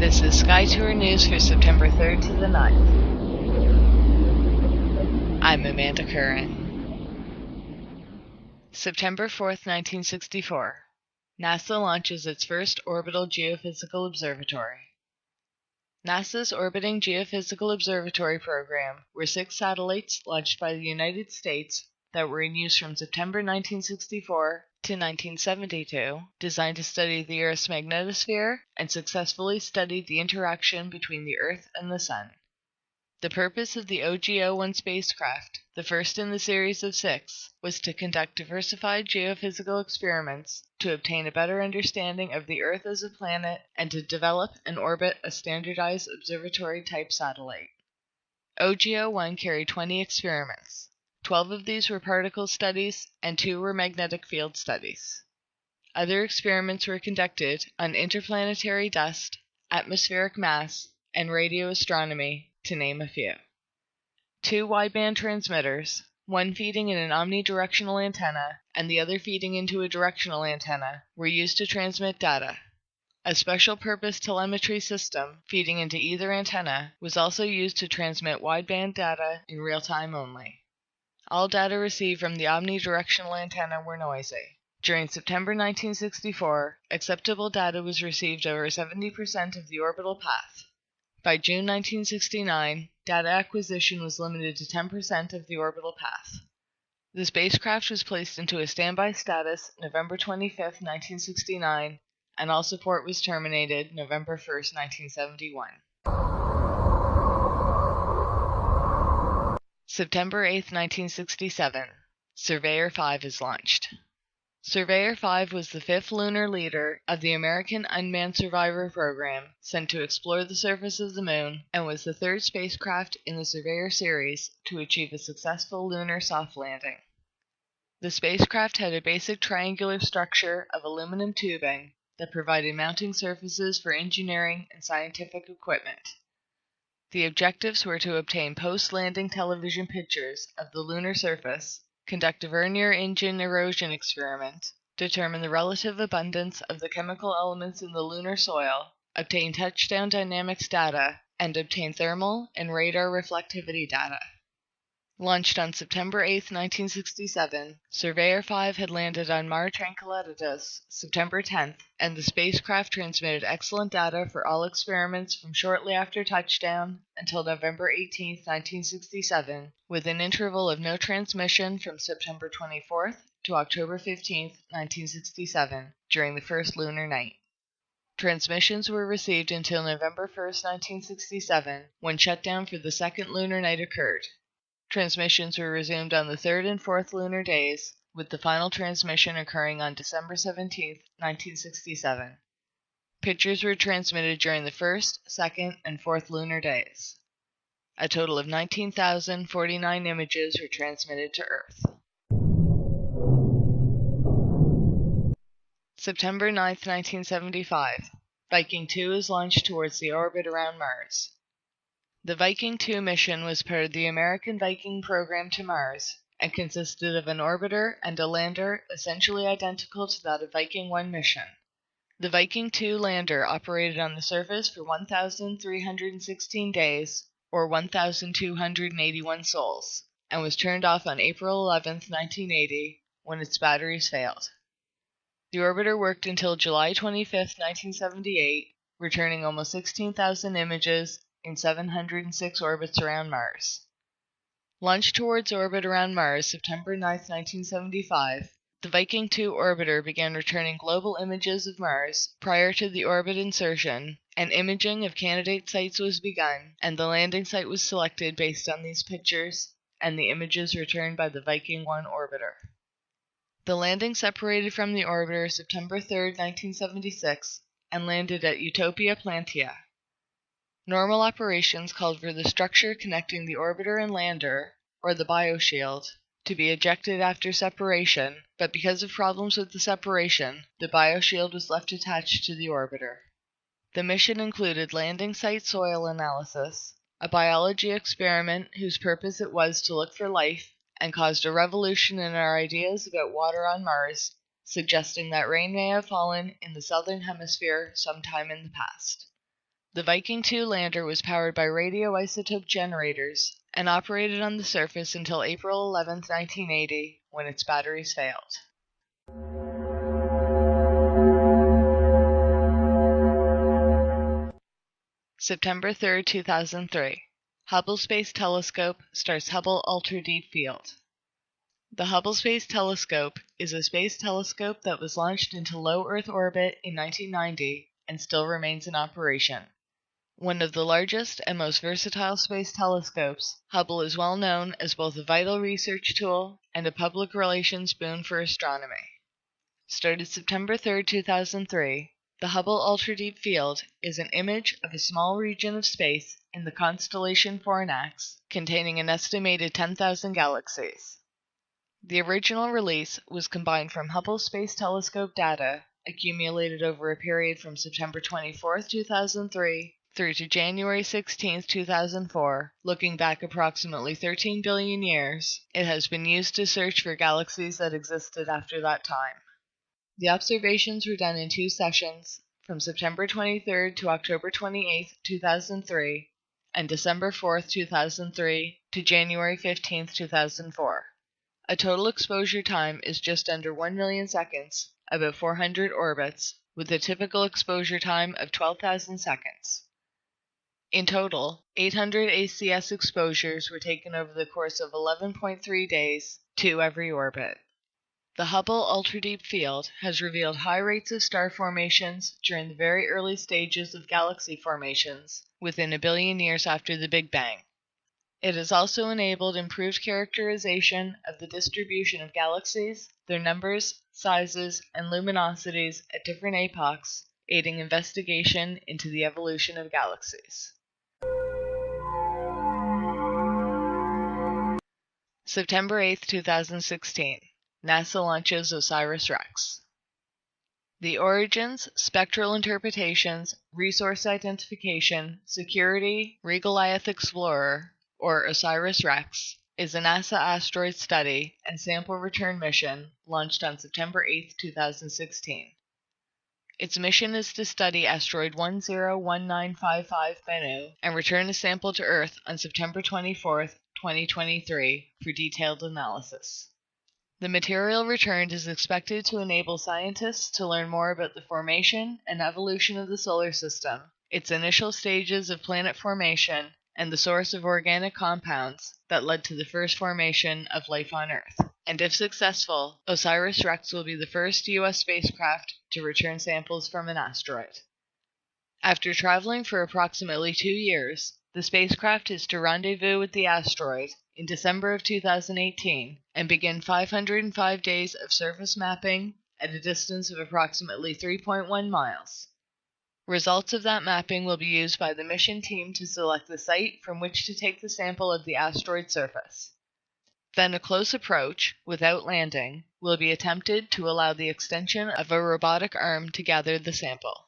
This is SkyTour news for September 3rd to the 9th. I'm Amanda Curran. September 4th, 1964. NASA launches its first orbital geophysical observatory. NASA's Orbiting Geophysical Observatory program were 6 satellites launched by the United States that were in use from September 1964 to 1972, designed to study the Earth's magnetosphere and successfully studied the interaction between the Earth and the Sun. The purpose of the OGO-1 spacecraft, the first in the series of 6, was to conduct diversified geophysical experiments to obtain a better understanding of the Earth as a planet and to develop and orbit a standardized observatory-type satellite. OGO-1 carried 20 experiments. 12 of these were particle studies and 2 were magnetic field studies. Other experiments were conducted on interplanetary dust, atmospheric mass, and radio astronomy, to name a few. 2 wideband transmitters, one feeding in an omnidirectional antenna and the other feeding into a directional antenna, were used to transmit data. A special-purpose telemetry system feeding into either antenna was also used to transmit wideband data in real time only. All data received from the omnidirectional antenna were noisy. During September 1964, acceptable data was received over 70% of the orbital path. By June 1969, data acquisition was limited to 10% of the orbital path. The spacecraft was placed into a standby status November 25, 1969, and all support was terminated November 1, 1971. September 8, 1967. Surveyor 5 is launched. Surveyor 5 was the 5th lunar leader of the American Unmanned Survivor program sent to explore the surface of the Moon and was the 3rd spacecraft in the Surveyor series to achieve a successful lunar soft landing. The spacecraft had a basic triangular structure of aluminum tubing that provided mounting surfaces for engineering and scientific equipment. The objectives were to obtain post-landing television pictures of the lunar surface, conduct a vernier engine erosion experiment, determine the relative abundance of the chemical elements in the lunar soil, obtain touchdown dynamics data, and obtain thermal and radar reflectivity data. Launched on September 8, 1967, Surveyor 5 had landed on Mare Tranquillitatis September 10th, and the spacecraft transmitted excellent data for all experiments from shortly after touchdown until November 18, 1967, with an interval of no transmission from September 24th to October 15, 1967, during the first lunar night. Transmissions were received until November 1, 1967, when shutdown for the second lunar night occurred. Transmissions were resumed on the 3rd and 4th lunar days, with the final transmission occurring on December 17, 1967. Pictures were transmitted during the 1st, 2nd, and 4th lunar days. A total of 19,049 images were transmitted to Earth. September 9, 1975. Viking 2 is launched towards the orbit around Mars. The Viking 2 mission was part of the American Viking program to Mars and consisted of an orbiter and a lander essentially identical to that of Viking 1 mission. The Viking 2 lander operated on the surface for 1,316 days, or 1,281 sols, and was turned off on April 11, 1980, when its batteries failed. The orbiter worked until July 25, 1978, returning almost 16,000 images in 706 orbits around Mars. Launched towards orbit around Mars September 9, 1975, the Viking 2 orbiter began returning global images of Mars prior to the orbit insertion, and imaging of candidate sites was begun, and the landing site was selected based on these pictures and the images returned by the Viking 1 orbiter. The landing separated from the orbiter September 3, 1976, and landed at Utopia Planitia. Normal operations called for the structure connecting the orbiter and lander, or the bioshield, to be ejected after separation, but because of problems with the separation, the bioshield was left attached to the orbiter. The mission included landing site soil analysis, a biology experiment whose purpose it was to look for life, and caused a revolution in our ideas about water on Mars, suggesting that rain may have fallen in the southern hemisphere sometime in the past. The Viking 2 lander was powered by radioisotope generators and operated on the surface until April 11, 1980, when its batteries failed. September 3, 2003. Hubble Space Telescope starts Hubble Ultra Deep Field. The Hubble Space Telescope is a space telescope that was launched into low Earth orbit in 1990 and still remains in operation. One of the largest and most versatile space telescopes, Hubble is well known as both a vital research tool and a public relations boon for astronomy. Started September 3, 2003, the Hubble Ultra Deep Field is an image of a small region of space in the constellation Fornax, containing an estimated 10,000 galaxies. The original release was combined from Hubble Space Telescope data accumulated over a period from September 24, 2003 through to January 16, 2004, looking back approximately 13 billion years. It has been used to search for galaxies that existed after that time. The observations were done in 2 sessions, from September 23 to October 28, 2003, and December 4, 2003 to January 15, 2004. A total exposure time is just under 1 million seconds, about 400 orbits, with a typical exposure time of 12,000 seconds. In total, 800 ACS exposures were taken over the course of 11.3 days, 2 every orbit. The Hubble Ultra Deep Field has revealed high rates of star formations during the very early stages of galaxy formations, within a billion years after the Big Bang. It has also enabled improved characterization of the distribution of galaxies, their numbers, sizes, and luminosities at different epochs, aiding investigation into the evolution of galaxies. September 8, 2016. NASA launches OSIRIS-REx. The origins, spectral interpretations, resource identification, security, Regolith Explorer, or OSIRIS-REx, is a NASA asteroid study and sample return mission launched on September 8, 2016. Its mission is to study asteroid 101955 Bennu and return a sample to Earth on September 24, 2023 for detailed analysis. The material returned is expected to enable scientists to learn more about the formation and evolution of the solar system, its initial stages of planet formation, and the source of organic compounds that led to the first formation of life on Earth. And if successful, OSIRIS-REx will be the first U.S. spacecraft to return samples from an asteroid. After traveling for approximately 2 years, the spacecraft is to rendezvous with the asteroid in December of 2018 and begin 505 days of surface mapping at a distance of approximately 3.1 miles. Results of that mapping will be used by the mission team to select the site from which to take the sample of the asteroid surface. Then a close approach, without landing, will be attempted to allow the extension of a robotic arm to gather the sample.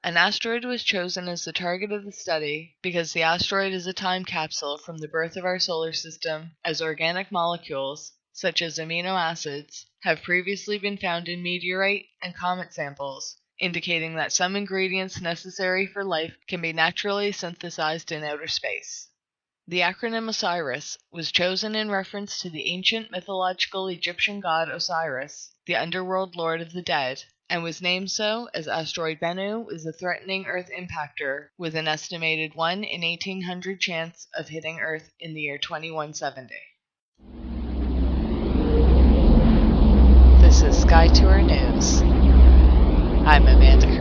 An asteroid was chosen as the target of the study because the asteroid is a time capsule from the birth of our solar system, as organic molecules, such as amino acids, have previously been found in meteorite and comet samples, indicating that some ingredients necessary for life can be naturally synthesized in outer space. The acronym OSIRIS was chosen in reference to the ancient mythological Egyptian god Osiris, the underworld lord of the dead, and was named so as asteroid Bennu is a threatening Earth impactor with an estimated 1 in 1800 chance of hitting Earth in the year 2170. This is SkyTour News. I'm Amanda.